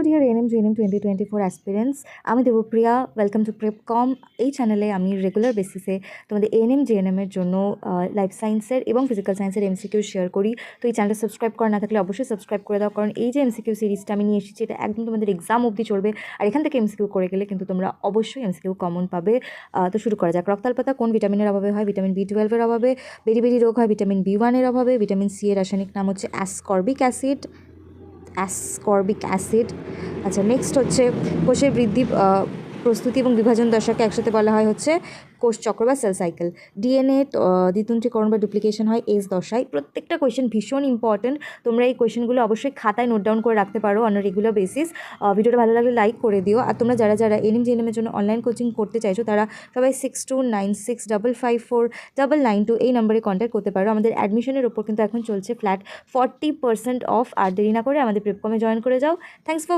Deer NM GNM 2024 aspirants, আমি Debapriya. Welcome to প্রেপকম। এই চ্যানেলে আমি রেগুলার বেসিসে তোমাদের এএনএম জিএনএমের জন্য লাইফ সায়েন্সের এবং ফিজিক্যাল সায়েন্সের এমসিকিউ শেয়ার করি। তো এই চ্যানেলটা সাবস্ক্রাইব করা না থাকলে অবশ্যই সাবস্ক্রাইব করে দাও, কারণ এই যে এমসিকিউ সিরিজটা আমি নিয়ে এসেছি এটা একদম তোমাদের এক্সাম অবধি চলবে। আর এখান থেকে এমসিকিউ করে গেলে কিন্তু তোমরা অবশ্যই এমসিকিউ কমন পাবে। তো শুরু করা যাক। রক্তাল্পতা কোন ভিটামিনের অভাবে হয়? ভিটামিন B12 এর অভাবে। বেরি রোগ হয় ভিটামিন B1 এর অভাবে। ভিটামিন সি এর রাসায়নিক নাম হচ্ছে অ্যাসকর্বিক অ্যাসিড। আচ্ছা, নেক্সট হচ্ছে কোষের বৃদ্ধি, প্রস্তুতি এবং বিভাজন দশাকে একসাথে বলা হয় হচ্ছে কোষ চক্র বা সেল সাইকেল। ডিএনএ দ্বিতন্ত্রীকরণ বা ডুপ্লিকেশন হয় এস দশায়। প্রত্যেকটা কোয়েশ্চেন ভীষণ ইম্পর্টেন্ট, তোমরা এই কোয়েশ্চেনগুলো অবশ্যই খাতায় নোট ডাউন করে রাখতে পারো অন রেগুলার বেসিস। ভিডিওটা ভালো লাগলে লাইক করে দিও। আর তোমরা যারা এনএম জিএনএমের জন্য অনলাইন কোচিং করতে চাইছো তারা সবাই 6296554992 এই নম্বরে কন্ট্যাক্ট করতে পারো। আমাদের অ্যাডমিশনের ওপর কিন্তু এখন চলছে ফ্ল্যাট 40% অফ। আর দেরি না করে আমাদের প্রেপকমে জয়েন করে যাও। Thanks for